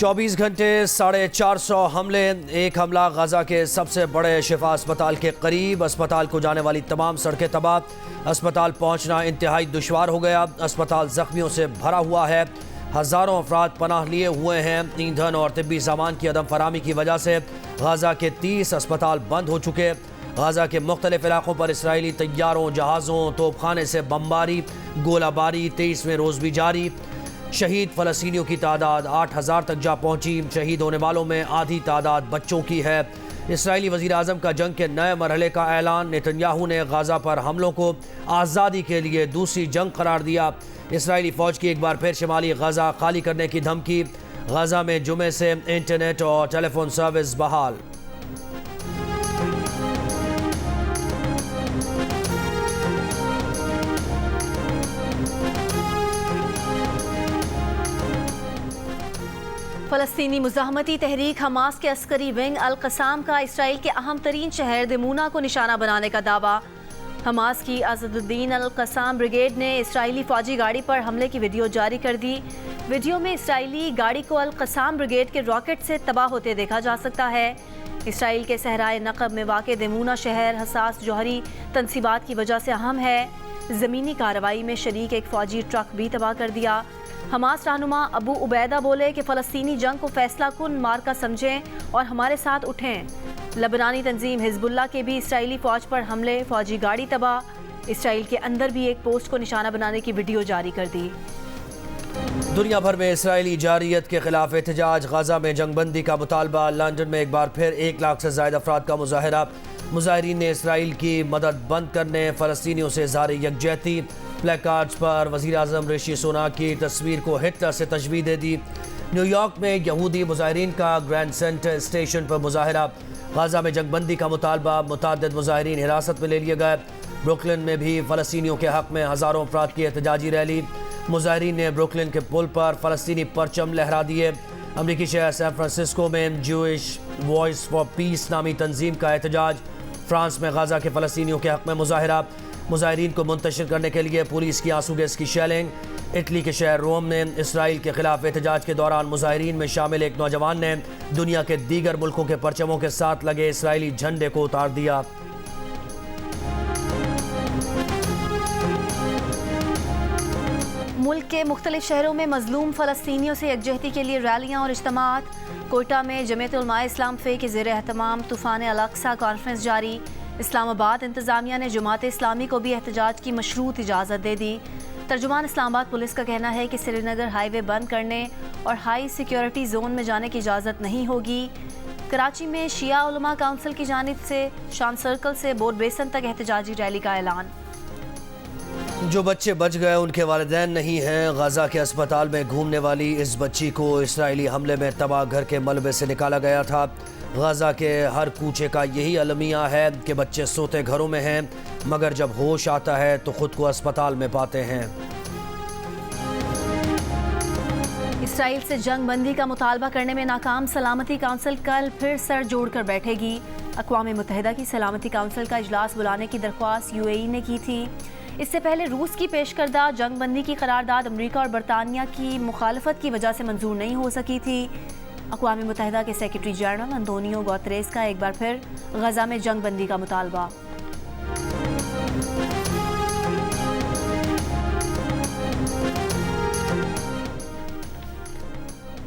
24 घंटे 450 हमले। एक हमला गजा के सबसे बड़े शिफा अस्पताल के करीब। अस्पताल को जाने वाली तमाम सड़कें तबाह। अस्पताल पहुंचना इंतहाई दुश्वार हो गया। अस्पताल जख्मियों से भरा हुआ है। हज़ारों अफराद पनाह लिए हुए हैं। ईंधन और तिब्बी सामान की अदम फरामी की वजह से गजा के 30 अस्पताल बंद हो चुके। गजा के मुख्तलिफ इलाकों पर इसराइली तैयारों, जहाज़ों, तोपखाने से बमबारी, गोलाबारी 23वें रोज़ भी जारी। शहीद फ़लस्तीनियों की तादाद 8000 तक जा पहुंची। शहीद होने वालों में आधी तादाद बच्चों की है। इसराइली वज़ीर आज़म का जंग के नए मरहले का ऐलान। नेतन्याहू ने गाज़ा पर हमलों को आज़ादी के लिए दूसरी जंग करार दिया। इसराइली फ़ौज की एक बार फिर शिमाली गाज़ा खाली करने की धमकी। गाज़ा में जुमे से इंटरनेट और टेलीफोन सर्विस बहाल। फ़लस्तीनी मुज़ाहमती तहरीक हमास के अस्करी विंग अल क़साम का इसराइल के अहम तरीन शहर दिमूना को निशाना बनाने का दावा। हमास की असदुद्दीन अल क़साम ब्रिगेड ने इसराइली फ़ौजी गाड़ी पर हमले की वीडियो जारी कर दी। वीडियो में इसराइली गाड़ी को अल क़साम ब्रिगेड के रॉकेट से तबाह होते देखा जा सकता है। इसराइल के सहराए नक़ब में वाक़ दिमूना शहर हसास जौहरी तनसीबात की वजह से अहम है। ज़मीनी कार्रवाई में शरीक एक फ़ौजी ट्रक भी तबाह कर दिया। हमास रहनुमा अबू उबैदा बोले कि फ़लस्तीनी जंग को फैसला कुन मार्का समझें और हमारे साथ उठें। लबनानी तंजीम हिजबुल्लाह के भी इसराइली फ़ौज पर हमले, फ़ौजी गाड़ी तबाह। इसराइल के अंदर भी एक पोस्ट को निशाना बनाने की वीडियो जारी कर दी। दुनिया भर में इसराइली जारियत के खिलाफ एहतजाज। गाज़ा में जंगबंदी का मुतालबा। लंदन में एक बार फिर 1 लाख से ज़ायद अफराद का मुजाहरा। मुजाहिरीन ने इसराइल की मदद बंद करने, फ़लस्तीनियों से इज़हार यकजहती। प्लेकार्ड्स पर वज़ीर आज़म ऋषि सुनाक की तस्वीर को हिटलर से तशबीह दे दी। न्यूयॉर्क में यहूदी मुजाहिरीन का ग्रैंड सेंटर स्टेशन पर मुजाहरा। गाज़ा में जंगबंदी का मुतालबा। मुतअद्दिद मुजाहिरीन हिरासत में ले लिए गए। ब्रुकलिन में भी फ़लस्तीनियों के हक़ में हज़ारों अफराद की एहतजाजी रैली। मुजाहिरीन ने ब्रुकलिन के पुल पर फ़लस्तीनी परचम लहरा दिए। अमरीकी शहर सैन फ्रांसिस्को में ज्यूइश वॉइस फॉर पीस नामी तंजीम का एहतजाज। फ्रांस में गाज़ा के फ़लस्तीनियों के हक़ में मुजाहरा। मुजाहिरीन को मुंतशिर करने के लिए पुलिस की आंसू गैस की शेलिंग। इटली के शहर रोम ने इसराइल के खिलाफ एहतजाज के दौरान मुजाहिरीन में शामिल एक नौजवान ने दुनिया के दीगर मुल्कों के परचमों के साथ लगे इसराइली झंडे को उतार दिया। मुल्क के मुख्तलिफ शहरों में मजलूम फ़लस्तीनियों से यकजहती के लिए रैलियाँ और इज्तिमात। कोयटा में जमीयत उलमा इस्लाम फ़े के ज़ेर एहतमाम तूफ़ान अल-अक़सा कॉन्फ्रेंस जारी। इस्लामाबाद इंतज़ामिया ने जमात इस्लामी को भी एहतजाज की मशरूत इजाज़त दे दी। तर्जुमान इस्लामाबाद पुलिस का कहना है कि श्रीनगर हाईवे बंद करने और हाई सिक्योरिटी जोन में जाने की इजाज़त नहीं होगी। कराची में शिया उलमा काउंसिल की जानिब से शान सर्कल से बोर बेसन तक एहतजाजी रैली का ऐलान। जो बच्चे बच गए उनके वालिदैन नहीं हैं। गाज़ा के अस्पताल में घूमने वाली इस बच्ची को इसराइली हमले में तबाह घर के मलबे से निकाला गया था। गाज़ा के हर कूचे का यही अलमिया है कि बच्चे सोते घरों में हैं, मगर जब होश आता है तो ख़ुद को अस्पताल में पाते हैं। इसराइल से जंग बंदी का मुतालबा करने में नाकाम सलामती काउंसिल कल फिर सर जोड़कर बैठेगी। अक़वाम मुत्तहिदा की सलामती काउंसिल का इजलास बुलाने की दरख्वास्त UAE ने की थी। इससे पहले रूस की पेश करदा जंग बंदी की करारदाद अमरीका और बरतानिया की मुखालफत की वजह से मंजूर नहीं हो सकी थी। अक़वाम मुत्तहिदा के सेक्रेटरी जनरल अंतोनियो गुतेरेस का एक बार फिर गज़ा में जंग बंदी का मुतालबा।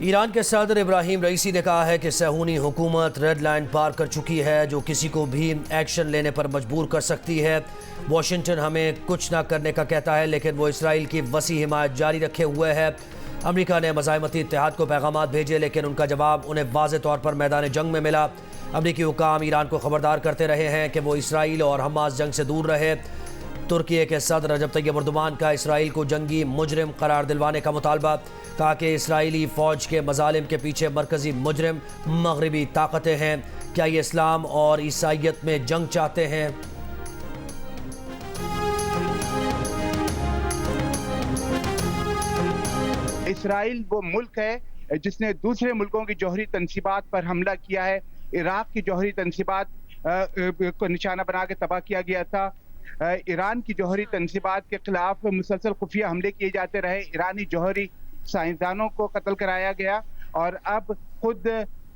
ईरान के सदर इब्राहिम रईसी ने कहा है कि सहूनी हुकूमत रेड लाइन पार कर चुकी है, जो किसी को भी एक्शन लेने पर मजबूर कर सकती है। वाशिंगटन हमें कुछ ना करने का कहता है, लेकिन वो इसराइल की वसी हिमायत जारी रखे हुए है। अमेरिका ने मज़ाहमती इत्तेहाद को पैगामात भेजे, लेकिन उनका जवाब उन्हें वाज़े तौर पर मैदान जंग में मिला। अमरीकी हुकाम ईरान को ख़बरदार करते रहे हैं कि वो इसराइल और हमास जंग से दूर रहे। तुर्की के सदर रजब तैयब एर्दोगान का इसराइल को जंगी मुजरिम करार दिलवाने का मुतालबा। कहा कि इसराइली फ़ौज के मजालिम के पीछे मरकज़ी मुजरिम मगरबी ताकतें हैं। क्या ये इस्लाम और ईसाइयत में जंग चाहते हैं? इसराइल वो मुल्क है जिसने दूसरे मुल्कों की जौहरी तनसीबात पर हमला किया है। इराक की जौहरी तनसीबात को निशाना बना के तबाह किया गया था। ईरान की जौहरी तनसीबात के खिलाफ मुसलसल खुफिया हमले किए जाते रहे। ईरानी जौहरी साइंसदानों को कत्ल कराया गया और अब खुद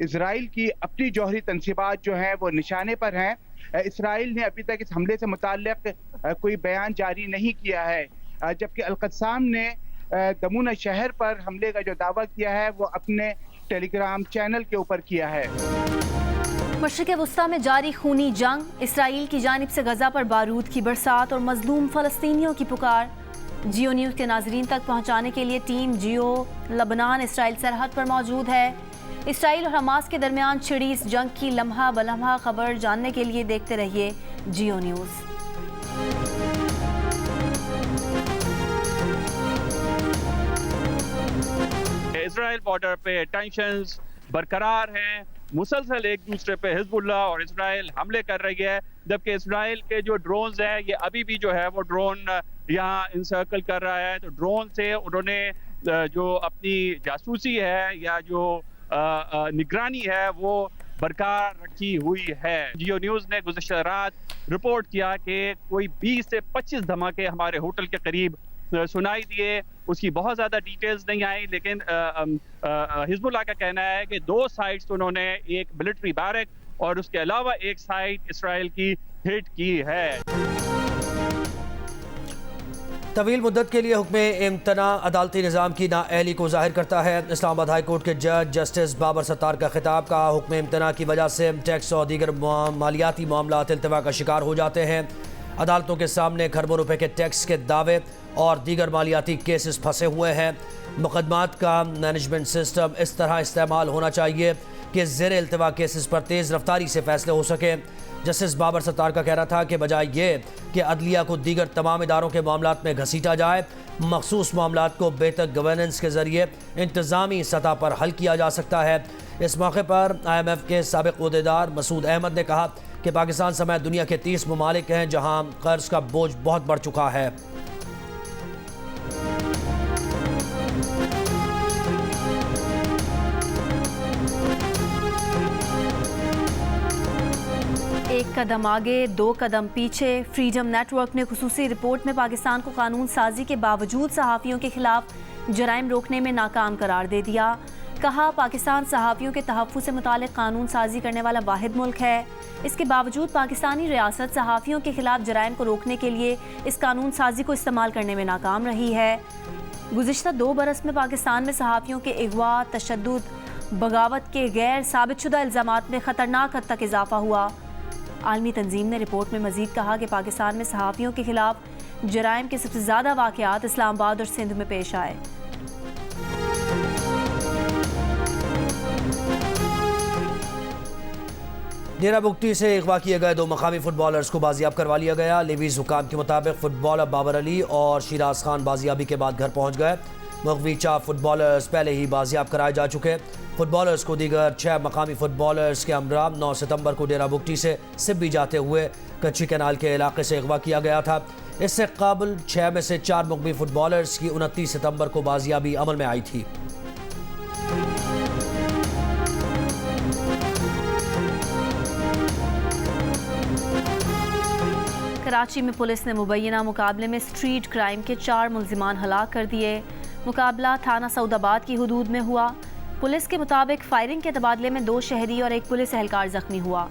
इजराइल की अपनी जौहरी तनसीबात जो हैं वो निशाने पर हैं। इसराइल ने अभी तक इस हमले से मुताल्लिक कोई बयान जारी नहीं किया है, जबकि अल-क़स्साम ने दमूना शहर पर हमले का जो दावा किया है वो अपने टेलीग्राम चैनल के ऊपर किया है। मशरिक़ वुस्ता में जारी खूनी जंग, इसराइल की जानिब से गजा पर बारूद की बरसात और मजलूम फ़लस्तीनियों की पुकार। जियो न्यूज़ के नाजरीन तक पहुँचाने के लिए टीम जियो लबनान इसराइल सरहद पर मौजूद है। इसराइल और हमास के दरमियान छिड़ी इस जंग की लम्हा बलम्हा खबर जानने के लिए देखते रहिए जियो न्यूज़। इजराइल बॉर्डर पे टेंशंस बरकरार हैं, मुसलसल एक दूसरे पे हिजबुल्लाह और इजराइल हमले कर रही है, जबकि इजराइल के जो ड्रोन्स हैं ये अभी भी जो है वो ड्रोन यहाँ इंसर्कल कर रहा है। तो ड्रोन से उन्होंने जो अपनी जासूसी है या जो निगरानी है वो बरकरार रखी हुई है। जियो न्यूज़ ने गुज़िश्ता रात रिपोर्ट किया कि कोई 20 से 25 धमाके हमारे होटल के करीब सुनाई दिए। उसकी बहुत ज़्यादा डिटेल्स नहीं आई, लेकिन हिजबुल्लाह का कहना है कि 2 साइट्स उन्होंने एक मिलिट्री बैरक और उसके अलावा एक साइट इसराइल की हिट की है। तवील मुद्दत के लिए हुक्म इम्तना अदालती निज़ाम की नाअहली को जाहिर करता है। इस्लामाबाद हाई कोर्ट के जज जस्टिस बाबर सत्तार का खिताब। का हुक्म इम्तना की वजह से टैक्स और दीगर मालियाती मामलात इल्तवा का शिकार हो जाते हैं। अदालतों के सामने खरबों रुपए के टैक्स के दावे और दीगर मालियाती केसेस फंसे हुए हैं। मुकदमात का मैनेजमेंट सिस्टम इस तरह इस्तेमाल होना चाहिए कि ज़ेर इल्तवा केसेस पर तेज़ रफ्तारी से फैसले हो सके। जस्टिस बाबर सत्तार का कहना था कि बजाय ये कि अदलिया को दीगर तमाम इदारों के मामलात में घसीटा जाए, मखसूस मामलात को बेहतर गवर्नेंस के ज़रिए इंतज़ामी सतह पर हल किया जा सकता है। इस मौके पर IMF के साबिक़ उहदेदार मसूद अहमद ने कहा कि पाकिस्तान समेत दुनिया के 30 ममालिक हैं जहाँ कर्ज का बोझ बहुत बढ़ चुका है। एक कदम आगे 2 कदम पीछे। फ्रीडम नेटवर्क ने खुसूसी रिपोर्ट में पाकिस्तान को कानून साजी के बावजूद सहाफ़ियों के खिलाफ जराइम रोकने में नाकाम करार दे दिया। कहा, पाकिस्तान सहाफ़ियों के तहफ़्फ़ुज़ से मुतालिक कानून साजी करने वाला वाहिद मुल्क है। इसके बावजूद पाकिस्तानी रियासत सहाफ़ियों के खिलाफ जराइम को रोकने के लिए इस कानून साजी को इस्तेमाल करने में नाकाम रही है। गुज़िश्ता 2 बरस में पाकिस्तान में सहाफ़ियों के अगवा, तशद्दुद, बगावत के गैर साबितशुदा इल्ज़ामात में ख़तरनाक हद तक इजाफ़ा हुआ। आलमी तंजीम ने रिपोर्ट में मज़ीद कहा कि पाकिस्तान में सहाफ़ियों के खिलाफ जराइम के सबसे ज़्यादा वाक़यात इस्लामाबाद और सिंध में पेश आए। डेरा बुगटी से अगवा किए गए 2 मकामी फुटबॉलर्स को बाजियाब करवा लिया गया। लेवीज हुकाम के मुताबिक फुटबॉलर बाबर अली और शिराज खान बाजियाबी के बाद घर पहुँच गए। मगवी 4 फुटबॉलर्स पहले ही बाजियाब कराए जा चुके। फुटबॉलर्स को दीगर 6 मकामी फुटबॉलर्स के हमरा 9 सितंबर को डेरा बुगटी से सिब्बी जाते हुए कच्ची कैनाल के इलाके से अगवा किया गया था। इससे कबल 6 में से 4 मगवी फुटबॉलर्स की 29 सितंबर को बाजियाबी अमल में आई थी। कराची में पुलिस ने मुबैना मुकाबले में स्ट्रीट क्राइम के 4 मुल्जिमान हलाक कर दिए। मुकाबला थाना सऊदाबाद की हुदूद में हुआ। पुलिस के मुताबिक फायरिंग के तबादले में 2 शहरी और 1 पुलिस एहलकार जख्मी हुआ।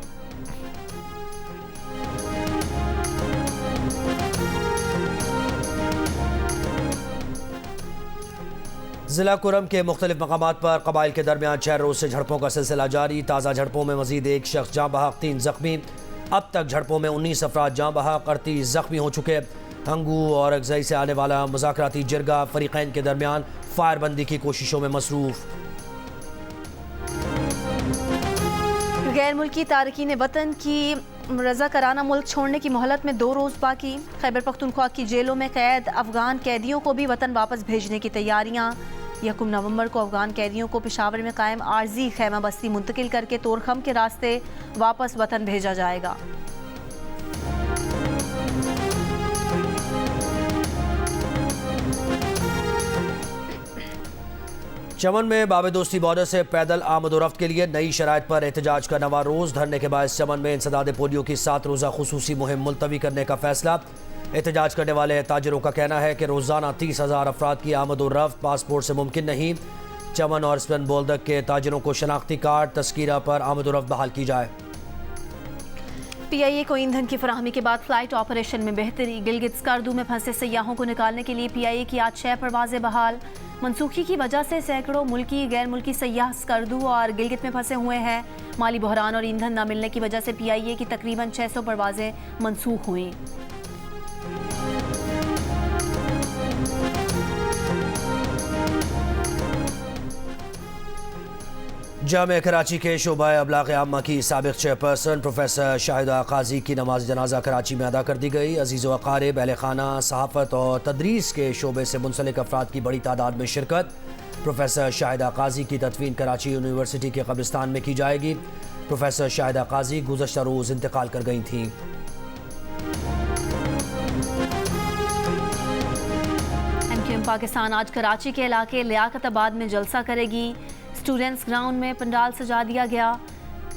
जिला कुरम के मुख्तलिफ मकामात पर कबाइल के दरमियान 6 रोज से झड़पों का सिलसिला जारी। ताज़ा झड़पों में मजीद 1 शख्स जाँ बहक, 3 जख्मी। अब तक झड़पों में 19 अफराद जाँ बहक, 38 जख्मी हो चुके। हंगू और अगजई से आने वाला मुज़ाकराती जिरगा फरीक़ैन के दरमियान फायरबंदी की कोशिशों में मसरूफ़। गैर मुल्की तारकीन वतन की रज़ा कराना मुल्क छोड़ने की मोहलत में 2 रोज़ बाकी। खैबर पख्तूनख्वा की जेलों में कैद अफगान कैदियों को भी वतन वापस भेजने की तैयारियाँ। 1 नवंबर को अफगान कैदियों को पेशावर में कायम आर्जी खैमा बस्ती मुंतकिल करके तोरखम के रास्ते वापस वतन भेजा जाएगा। चमन में बाबे दोस्ती बॉर्डर से पैदल आमद-ओ-रफ्त के लिए नई शराइत पर एहतजाज का नवा रोज़। धरने के बाद चमन में इंसदाद पोलियो की 7 रोज़ा खुसूसी मुहिम मुलतवी करने का फैसला। एहतजाज करने वाले ताजरों का कहना है कि रोज़ाना 30,000 अफराद की आमद-ओ-रफ्त पासपोर्ट से मुमकिन नहीं। चमन और स्पन बोल्दक के ताजिरों को शनाख्ती कार्ड तस्कीरा पर आमदोरफ्त बहाल की जाए। PIA को ईंधन की फराहमी के बाद फ्लाइट ऑपरेशन में बेहतरी। गिलगित स्कर्दू में फंसे सयाहों को निकालने के लिए PIA की आज 6 परवाजें बहाल। मनसूखी की वजह से सैकड़ों मुल्की गैर मुल्की सयाह स्कर्दू और गिलगित में फंसे हुए हैं। माली बहरान और ईंधन न मिलने की वजह से PIA की तकरीबन 600 परवाजें मनसूख हुई। जामिया कराची के शोबा अबलाग आम्मा की साबिक चेयरपर्सन प्रोफेसर शाहिदा काजी की नमाज जनाजा कराची में अदा कर दी गई। अजीज़ व अकारिब, अहले खाना, सहाफ़त और तदरीस के शोबे से मुंसलिक अफराद की बड़ी तादाद में शिरकत। प्रोफेसर शाहिदा काजी की तदफीन कराची यूनिवर्सिटी के कब्रिस्तान में की जाएगी। प्रोफेसर शाहिदा काजी गुज़श्ता रोज़ इंतकाल कर गई थीं। MQM पाकिस्तान आज कराची के इलाके लियाकताबाद में जलसा करेगी। स्टूडेंट्स ग्राउंड में पंडाल सजा दिया गया।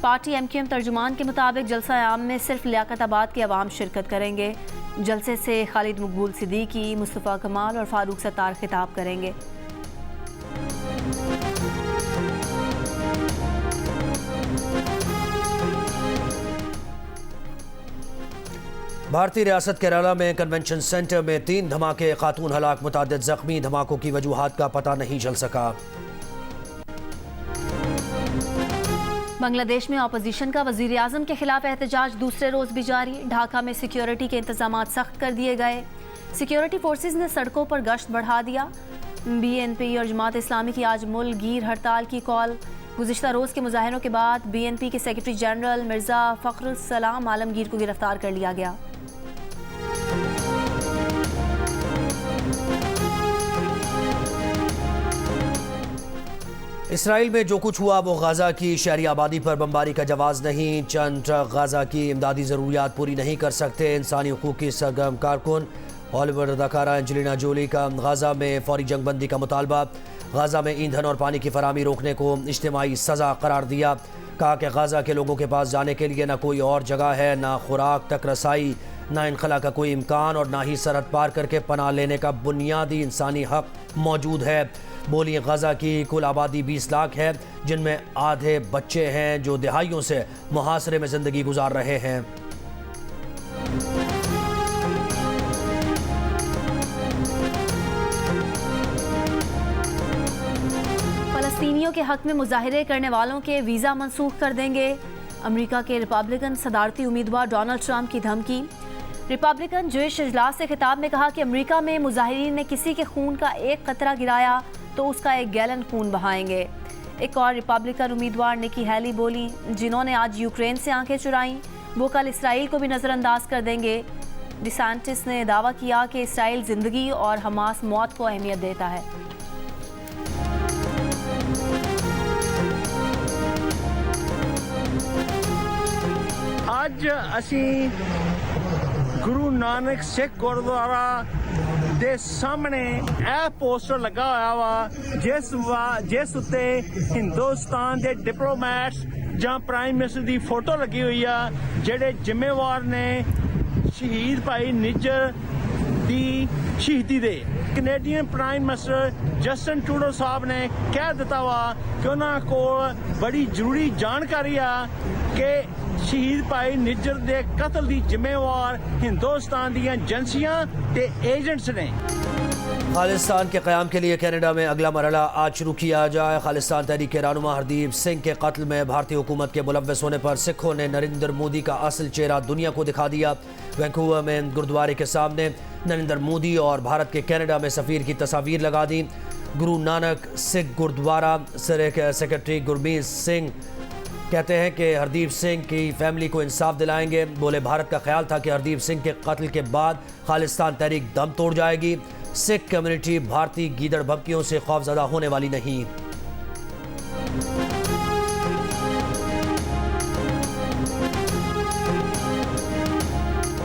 पार्टी MQM तर्जुमान के मुताबिक जलसा आम में सिर्फ लियाकताबाद के अवाम शिरकत करेंगे। जलसे से खालिद मकबूल सिद्दीकी, मुस्तफ़ा कमाल और फारूक सत्तार खिताब करेंगे। भारतीय रियासत केरला में कन्वेंशन सेंटर में 3 धमाके, खातून हलाक, मुतादिद जख्मी। धमाकों की वजूहात का पता नहीं चल सका। बांग्लादेश में अपोजिशन का वजीर आजम के खिलाफ एहतजाज दूसरे रोज भी जारी। ढाका में सिक्योरिटी के इंतजाम सख्त कर दिए गए। सिक्योरिटी फोर्सेज ने सड़कों पर गश्त बढ़ा दिया। BNP और जमात इस्लामी की आज मुल्क गिर हड़ताल की कॉल। गुज़िश्ता रोज़ के मुजाहरों के बाद BNP के सेक्रेटरी जनरल मिर्ज़ा फ़ख्रुल सलाम आलमगीर को गिरफ्तार कर लिया गया। इसराइल में जो कुछ हुआ वो गाज़ा की शहरी आबादी पर बमबारी का जवाब नहीं। चंद ट्रक गाज़ा की इमदादी ज़रूरियात पूरी नहीं कर सकते। इंसानी हुकूक की सरगर्म कारकुन हॉलीवुड अदाकारा एंजेलिना जोली का गाज़ा में फौरी जंगबंदी का मुतालबा। गाज़ा में ईंधन और पानी की फराहमी रोकने को इज्तिमाई सज़ा करार दिया। कहा कि गाज़ा के लोगों के पास जाने के लिए ना कोई और जगह है, ना खुराक तक रसाई, ना इनखला का कोई इम्कान और ना ही सरहद पार करके पनाह लेने का बुनियादी इंसानी हक मौजूद है। बोली गाज़ा की कुल आबादी 20 लाख है, जिनमें आधे बच्चे हैं जो दिहाइयों से मुहासरे में ज़िंदगी गुजार रहे हैं। फ़लस्तीनियों के हक में मुजाहिरे करने वालों के वीज़ा मनसूख कर देंगे। अमेरिका के रिपब्लिकन सदारती उम्मीदवार डोनाल्ड ट्रंप की धमकी। रिपब्लिकन ज्यूइश इजलास से खिताब में कहा कि अमेरिका में मुजाहिरीन ने किसी के खून का एक कतरा गिराया तो उसका 1 गैलन खून बहाएंगे। एक और रिपब्लिकन उम्मीदवार निकी हैली बोली, जिन्होंने आज यूक्रेन से आंखें चुराईं वो कल इसराइल को भी नज़रअंदाज कर देंगे। डिसैंटिस ने दावा किया कि इसराइल ज़िंदगी और हमास मौत को अहमियत देता है। ਅੱਜ ਅਸੀਂ ਗੁਰੂ ਨਾਨਕ ਸਿੱਖ ਗੁਰਦੁਆਰਾ ਦੇ ਸਾਹਮਣੇ ਇਹ ਪੋਸਟਰ ਲੱਗਾ ਹੋਇਆ ਵਾ ਜਿਸ ਉੱਤੇ ਹਿੰਦੁਸਤਾਨ ਦੇ ਡਿਪਲੋਮੈਟਸ ਜਾਂ ਪ੍ਰਾਈਮ ਮਿਨਿਸਟਰ ਦੀ ਫੋਟੋ ਲੱਗੀ ਹੋਈ ਆ, ਜਿਹੜੇ ਜ਼ਿੰਮੇਵਾਰ ਨੇ ਸ਼ਹੀਦ ਭਾਈ ਨਿੱਜਰ ਦੀ ਸ਼ਹੀਦੀ ਦੇ। Canadian prime minister Justin Trudeau ਸਾਹਿਬ ਨੇ ਕਹਿ ਦਿੱਤਾ ਵਾ ਕਿ ਉਹਨਾਂ ਕੋਲ ਬੜੀ ਜ਼ਰੂਰੀ ਜਾਣਕਾਰੀ ਆ ਕਿ शहीद भाई निज्जर दे कत्ल दी जिम्मेवार हिंदुस्तान दी एजेंसियां ते एजेंट्स ने। खालिस्तान के क़याम के लिए कनाडा में अगला मरहला आज शुरू किया जाए। खालिस्तान तहरीक के रहनुमा हरदीप सिंह के कत्ल में भारतीय हुकूमत के मुलव्वस होने पर सिखों ने नरेंद्र मोदी का असल चेहरा दुनिया को दिखा दिया। वैंकूवर में गुरुद्वारे के सामने नरेंद्र मोदी और भारत के कनाडा में सफ़ीर की तस्वीर लगा दी। गुरु नानक सिख गुरुद्वारा सेक्रेटरी गुरमीत सिंह कहते हैं कि हरदीप सिंह की फैमिली को इंसाफ दिलाएंगे। बोले, भारत का ख्याल था कि हरदीप सिंह के कत्ल के बाद खालिस्तान तहरीक दम तोड़ जाएगी। सिख कम्युनिटी भारतीय गीदड़ भक्तियों से खौफजदा होने वाली नहीं।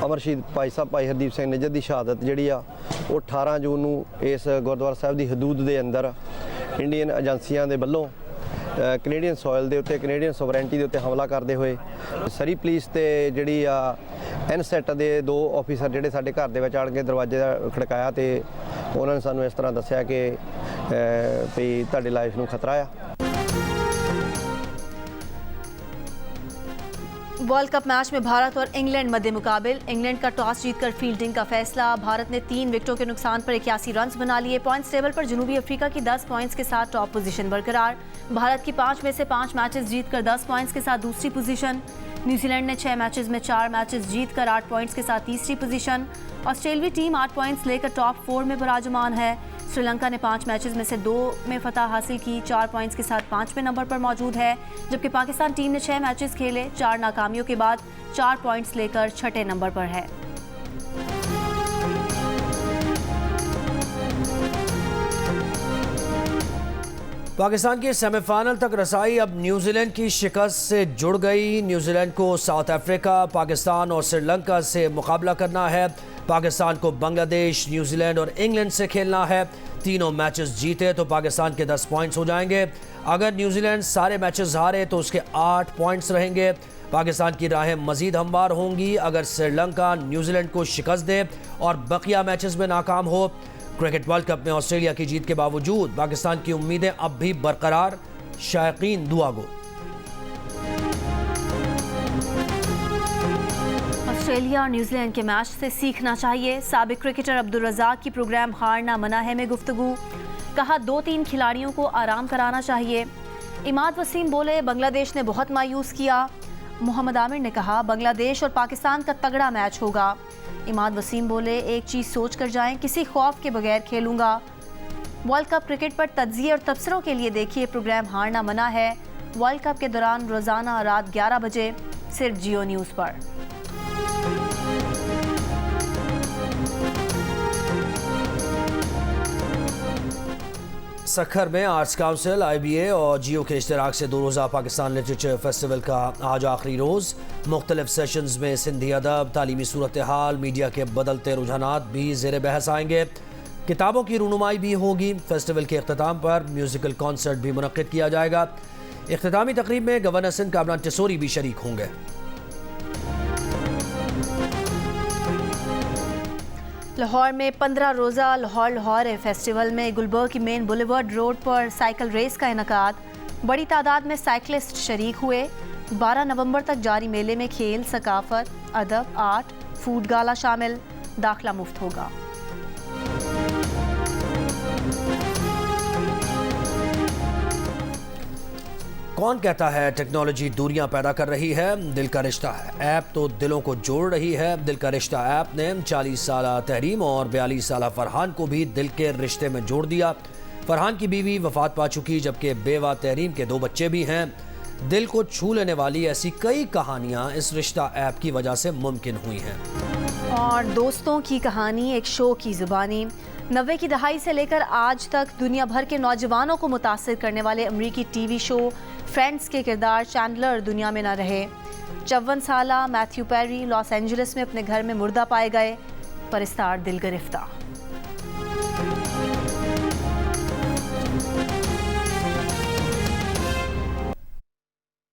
अमर शहीद भाई साहब भाई हरदीप सिंह निज्जर की शहादत जी वो 18 जून ਨੂੰ इस गुरुद्वारा साहब की हदूद के अंदर इंडियन एजेंसियां के वलों कनेडियन सॉयल के उत्ते कनेडियन सोवरेंटी के उत्ते हमला करते हुए सरी पुलिस ते जिहड़ी एनसेट के 2 ऑफिसर जिहड़े साडे घर दे विच आण के दरवाजे खड़काया तो उन्होंने सानू इस तरह दस्सिया कि ਵੀ ਤੁਹਾਡੀ ਲਾਈਫ ਨੂੰ ਖਤਰਾ ਆ। वर्ल्ड कप मैच में भारत और इंग्लैंड मध्य मुकाबिल। इंग्लैंड का टॉस जीतकर फील्डिंग का फैसला। भारत ने 3 विकेटों के नुकसान पर 81 रन बना लिए। पॉइंट्स टेबल पर जनूबी अफ्रीका की 10 पॉइंट्स के साथ टॉप पोजीशन बरकरार। भारत की 5 में से 5 मैचेस जीतकर 10 पॉइंट्स के साथ दूसरी पोजीशन। न्यूजीलैंड ने 6 मैचेस में 4 मैचेस जीतकर 8 पॉइंट्स के साथ तीसरी पोजीशन। ऑस्ट्रेलियाई टीम 8 पॉइंट्स लेकर टॉप 4 में विराजमान है। श्रीलंका ने 5 मैचेस में से 2 में फतह हासिल की, 4 पॉइंट्स के साथ 5वें नंबर पर मौजूद है। जबकि पाकिस्तान टीम ने 6 मैचेस खेले, 4 नाकामियों के बाद 4 पॉइंट्स लेकर 6ठे नंबर पर है। पाकिस्तान की सेमीफाइनल तक रसाई अब न्यूजीलैंड की शिकस्त से जुड़ गई। न्यूजीलैंड को साउथ अफ्रीका, पाकिस्तान और श्रीलंका से मुकाबला करना है। पाकिस्तान को बांग्लादेश, न्यूजीलैंड और इंग्लैंड से खेलना है। तीनों मैचेस जीते तो पाकिस्तान के 10 पॉइंट्स हो जाएंगे। अगर न्यूजीलैंड सारे मैचेस हारे तो उसके 8 पॉइंट्स रहेंगे। पाकिस्तान की राहें मजीद हमवार होंगी अगर श्रीलंका न्यूजीलैंड को शिकस्त दे और बकिया मैचेस में नाकाम हो। क्रिकेट वर्ल्ड कप में ऑस्ट्रेलिया की जीत के बावजूद पाकिस्तान की उम्मीदें अब भी बरकरार। शायकीन दुआ गो। ऑस्ट्रेलिया और न्यूजीलैंड के मैच से सीखना चाहिए। साबिक क्रिकेटर अब्दुल रज़ाक की प्रोग्राम हारना मना है में गुफ्तगू। कहा 2-3 खिलाड़ियों को आराम कराना चाहिए। इमाद वसीम बोले बांग्लादेश ने बहुत मायूस किया। मोहम्मद आमिर ने कहा बांग्लादेश और पाकिस्तान का तगड़ा मैच होगा। इमाद वसीम बोले एक चीज़ सोच कर जाएं, किसी खौफ के बगैर खेलूंगा। वर्ल्ड कप क्रिकेट पर तज्जिए और तबसरों के लिए देखिए प्रोग्राम हारना मना है। वर्ल्ड कप के दौरान रोज़ाना रात 11 बजे सिर्फ जियो न्यूज़ पर। सखर में आर्ट्स काउंसिल, IBA और जियो के इश्तराक से 2 रोज़ा पाकिस्तान लिटरेचर फेस्टिवल का आज आखिरी रोज़। मुख्तलिफ सेशंस में सिंधी अदब, तालीमी सूरत हाल, मीडिया के बदलते रुझानात भी ज़ेर बहस आएंगे। किताबों की रूनुमाई भी होगी। फेस्टिवल के अख्ताम पर म्यूज़िकल कॉन्सर्ट भी मुनक्किद किया जाएगा। इख्तितामी तकरीब में गवर्नर सिंध कामरान टिसोरी भी शरीक होंगे। लाहौर में 15 रोज़ा लाहौर फेस्टिवल में गुलबर्ग की मेन बुलेवर्ड रोड पर साइकिल रेस का इनकाद। बड़ी तादाद में साइकिलिस्ट शरीक हुए। 12 नवंबर तक जारी मेले में खेल, सकाफत, अदब, आर्ट, फूड गाला शामिल। दाखिला मुफ्त होगा। कौन कहता है टेक्नोलॉजी दूरियां पैदा कर रही है? दिल का रिश्ता है ऐप तो दिलों को जोड़ रही है। दिल का रिश्ता ऐप ने 40 साल तहरीम और 42 साल फरहान को भी दिल के रिश्ते में जोड़ दिया। फरहान की बीवी वफात पा चुकी, जबकि बेवा तहरीम के 2 बच्चे भी हैं। दिल को छू लेने वाली ऐसी कई कहानियां इस रिश्ता ऐप की वजह से मुमकिन हुई हैं। और दोस्तों की कहानी एक शो की ज़ुबानी। 90 की दहाई से लेकर आज तक दुनिया भर के नौजवानों को मुतासिर करने वाले अमरीकी टीवी शो फ्रेंड्स के किरदार चैंडलर दुनिया में न रहे। 54 साला मैथ्यू पेरी लॉस एंजलिस में अपने घर में मुर्दा पाए गए। परिस्तार दिल गिरफ्तार।